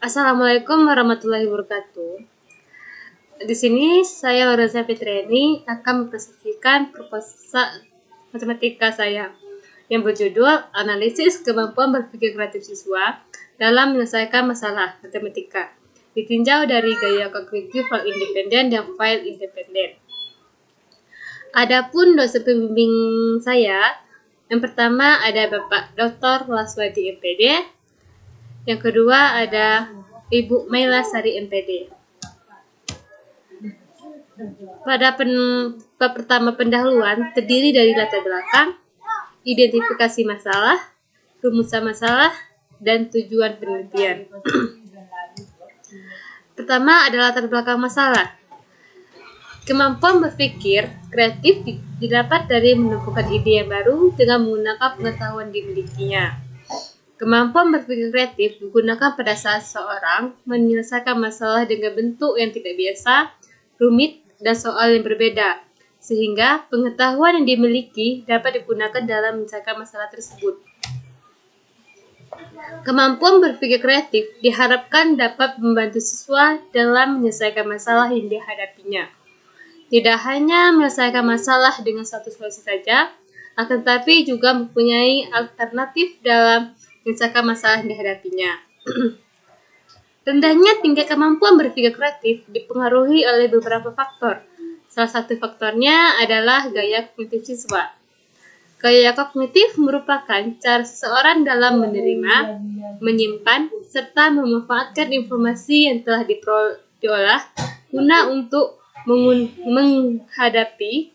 Assalamualaikum warahmatullahi wabarakatuh. Di sini saya Lorenza Fitriani akan mempresentasikan proposal matematika saya yang berjudul Analisis Kemampuan Berpikir Kreatif Siswa dalam Menyelesaikan Masalah Matematika, ditinjau dari gaya kognitif file independen dan file independen. Adapun dosen pembimbing saya, yang pertama ada Bapak Dr. Laswadi MPD, yang kedua ada Ibu Maila Sari MPD. Pada bab pertama pendahuluan terdiri dari latar belakang, identifikasi masalah, rumusan masalah, dan tujuan penelitian. Pertama adalah latar belakang masalah. Kemampuan berpikir kreatif didapat dari menemukan ide yang baru dengan menggunakan pengetahuan dimilikinya. Kemampuan berpikir kreatif digunakan pada saat seseorang menyelesaikan masalah dengan bentuk yang tidak biasa, rumit, dan soal yang berbeda, sehingga pengetahuan yang dimiliki dapat digunakan dalam menyelesaikan masalah tersebut. Kemampuan berpikir kreatif diharapkan dapat membantu siswa dalam menyelesaikan masalah yang dihadapinya. Tidak hanya menyelesaikan masalah dengan satu solusi saja, akan tetapi juga mempunyai alternatif dalam menyelesaikan masalah yang dihadapinya. Rendahnya tingkat kemampuan berpikir kreatif dipengaruhi oleh beberapa faktor. Salah satu faktornya adalah gaya kognitif siswa. Gaya kognitif merupakan cara seseorang dalam menerima, menyimpan, serta memanfaatkan informasi yang telah diolah guna untuk menghadapi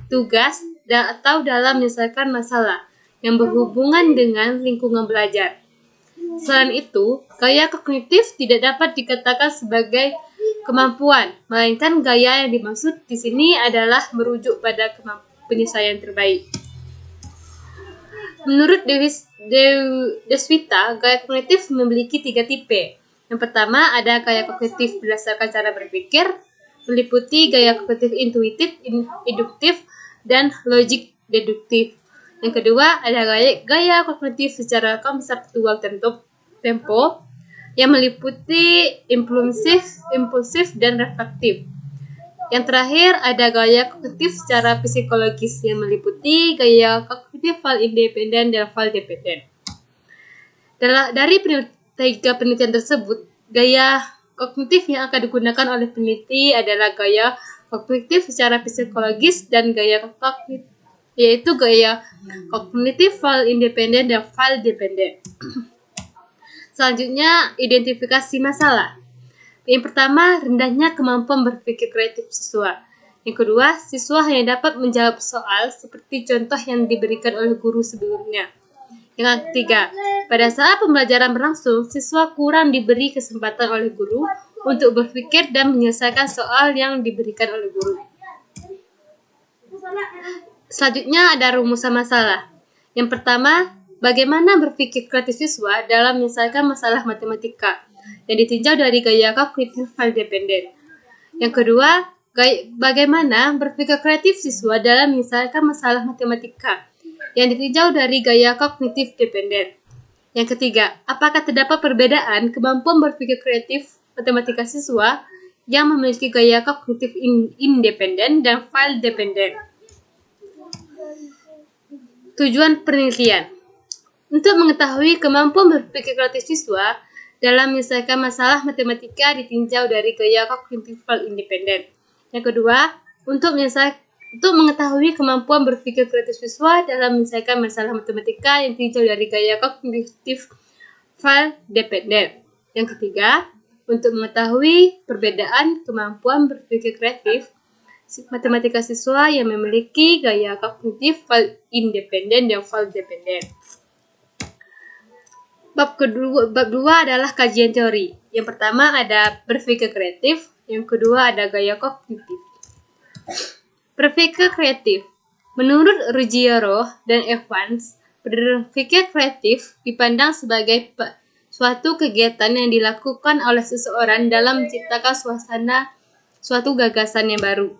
tugas atau dalam menyelesaikan masalah yang berhubungan dengan lingkungan belajar. Selain itu, gaya kognitif tidak dapat dikatakan sebagai kemampuan, melainkan gaya yang dimaksud di sini adalah merujuk pada penyelesaian terbaik. Menurut Deswita, gaya kognitif memiliki 3 tipe. Yang pertama ada gaya kognitif berdasarkan cara berpikir, meliputi gaya kognitif intuitif, induktif, dan logik deduktif. Yang kedua ada gaya kognitif secara konseptual tempo yang meliputi impulsif, dan reflektif. Yang terakhir ada gaya kognitif secara psikologis yang meliputi gaya kognitif file independen dan file dependen. Dari 3 penelitian tersebut, gaya kognitif yang akan digunakan oleh peneliti adalah gaya kognitif secara psikologis dan gaya kognitif yaitu gaya kognitif file independen dan file dependen. Selanjutnya, identifikasi masalah. Yang pertama, rendahnya kemampuan berpikir kreatif siswa. Yang kedua, siswa hanya dapat menjawab soal seperti contoh yang diberikan oleh guru sebelumnya. Yang ketiga, pada saat pembelajaran berlangsung, siswa kurang diberi kesempatan oleh guru untuk berpikir dan menyelesaikan soal yang diberikan oleh guru. Selanjutnya ada rumusan masalah. Yang pertama, bagaimana berpikir kreatif siswa dalam menyelesaikan masalah matematika yang ditinjau dari gaya kognitif file dependen. Yang kedua, bagaimana berpikir kreatif siswa dalam menyelesaikan masalah matematika yang ditinjau dari gaya kognitif dependen. Yang ketiga, apakah terdapat perbedaan kemampuan berpikir kreatif matematika siswa yang memiliki gaya kognitif independen dan file dependen. Tujuan penelitian. Untuk mengetahui kemampuan berpikir kreatif siswa dalam menyelesaikan masalah matematika ditinjau dari gaya kognitif file independen. Yang kedua, untuk mengetahui kemampuan berpikir kreatif siswa dalam menyelesaikan masalah matematika yang ditinjau dari gaya kognitif file dependen. Yang ketiga, untuk mengetahui perbedaan kemampuan berpikir kreatif matematika siswa yang memiliki gaya kognitif file independen dan file dependen. Bab 2 adalah kajian teori. Yang pertama ada berpikir kreatif, yang kedua ada gaya kognitif. Berpikir kreatif. Menurut Ruggiero dan Evans, berpikir kreatif dipandang sebagai suatu kegiatan yang dilakukan oleh seseorang dalam menciptakan suatu gagasan yang baru.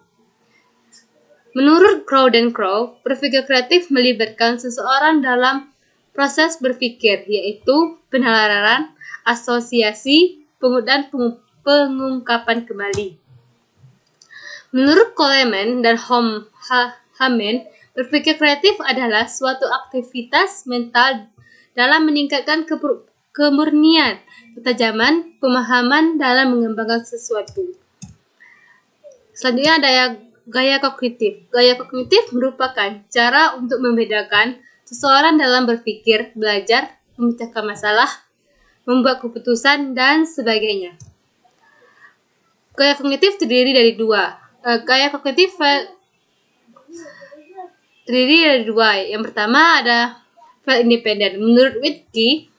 Menurut Crow dan Crow, berpikir kreatif melibatkan seseorang dalam proses berpikir, yaitu penalaran, asosiasi, dan pengungkapan kembali. Menurut Coleman dan Hammond, berpikir kreatif adalah suatu aktivitas mental dalam meningkatkan kemurnian, ketajaman, pemahaman dalam mengembangkan sesuatu. Selanjutnya ada gaya kognitif. Gaya kognitif merupakan cara untuk membedakan seseorang dalam berpikir, belajar, memecahkan masalah, membuat keputusan, dan sebagainya. Gaya kognitif terdiri dari dua. Yang pertama ada file independen. Menurut Witke,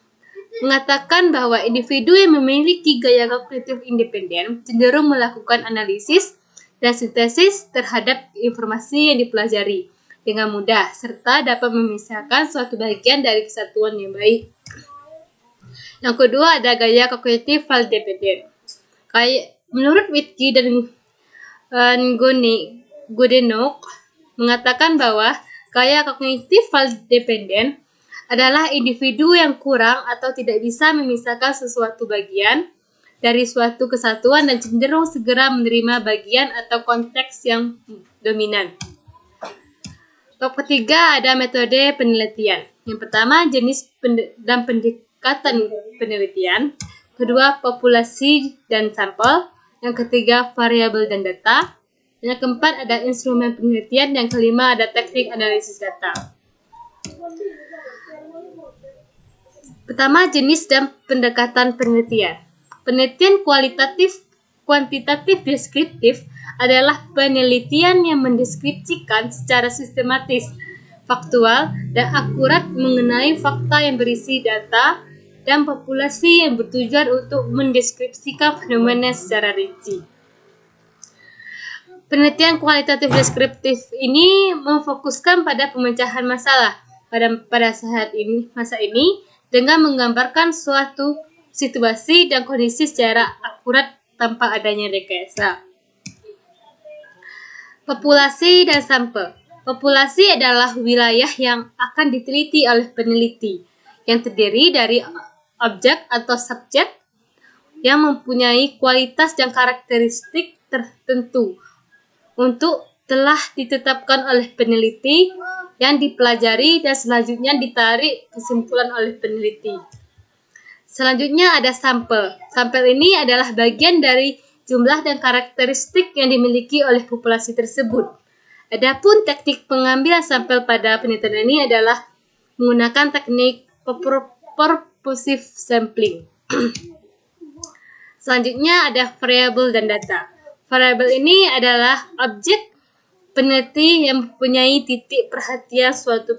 mengatakan bahwa individu yang memiliki gaya kognitif independen cenderung melakukan analisis dan sintesis terhadap informasi yang dipelajari dengan mudah, serta dapat memisahkan suatu bagian dari kesatuan yang baik. Yang kedua ada gaya kognitif file dependent. Menurut Witke dan Goodenough mengatakan bahwa gaya kognitif file dependent adalah individu yang kurang atau tidak bisa memisahkan sesuatu bagian dari suatu kesatuan dan cenderung segera menerima bagian atau konteks yang dominan. Ketiga ada metode penelitian. Yang pertama jenis dan pendekatan penelitian. Kedua populasi dan sampel. Yang ketiga variabel dan data. Yang keempat ada instrumen penelitian. Yang kelima ada teknik analisis data. Pertama, jenis dan pendekatan penelitian. Penelitian kuantitatif deskriptif adalah penelitian yang mendeskripsikan secara sistematis, faktual, dan akurat mengenai fakta yang berisi data dan populasi yang bertujuan untuk mendeskripsikan fenomena secara rinci. Penelitian kualitatif deskriptif ini memfokuskan pada pemecahan masalah pada masa ini dengan menggambarkan suatu situasi dan kondisi secara akurat tanpa adanya rekayasa. Populasi dan sampel. Populasi adalah wilayah yang akan diteliti oleh peneliti, yang terdiri dari objek atau subjek yang mempunyai kualitas dan karakteristik tertentu untuk telah ditetapkan oleh peneliti yang dipelajari dan selanjutnya ditarik kesimpulan oleh peneliti. Selanjutnya ada sampel. Sampel ini adalah bagian dari jumlah dan karakteristik yang dimiliki oleh populasi tersebut. Adapun teknik pengambilan sampel pada penelitian ini adalah menggunakan teknik purposive sampling. Selanjutnya ada variabel dan data. Variabel ini adalah objek peneliti yang mempunyai titik perhatian suatu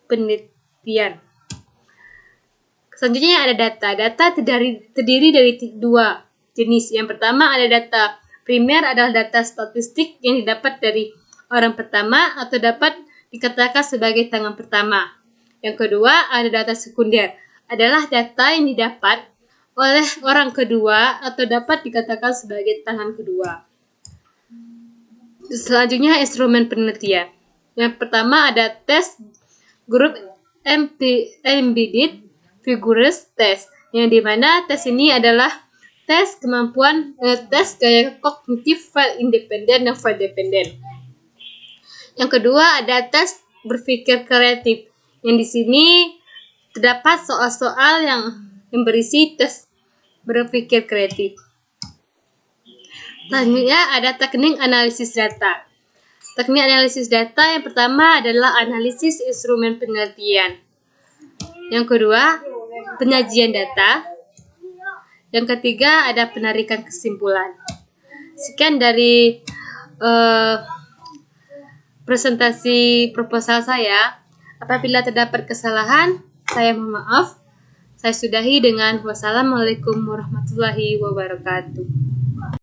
penelitian. Selanjutnya ada data. Data terdiri dari dua jenis. Yang pertama ada data primer, adalah data statistik yang didapat dari orang pertama atau dapat dikatakan sebagai tangan pertama. Yang kedua ada data sekunder, adalah data yang didapat oleh orang kedua atau dapat dikatakan sebagai tangan kedua. Selanjutnya instrumen penelitian. Yang pertama ada tes grup embedded figures test, yang dimana tes ini adalah tes kemampuan tes gaya kognitif file independen dan file dependen. Yang kedua ada tes berpikir kreatif, yang di sini terdapat soal-soal yang berisi tes berpikir kreatif. Selanjutnya ada teknik analisis data. Teknik analisis data yang pertama adalah analisis instrumen penelitian. Yang kedua, penyajian data. Yang ketiga ada penarikan kesimpulan. Sekian dari presentasi proposal saya. Apabila terdapat kesalahan, saya mohon maaf. Saya sudahi dengan wassalamualaikum warahmatullahi wabarakatuh.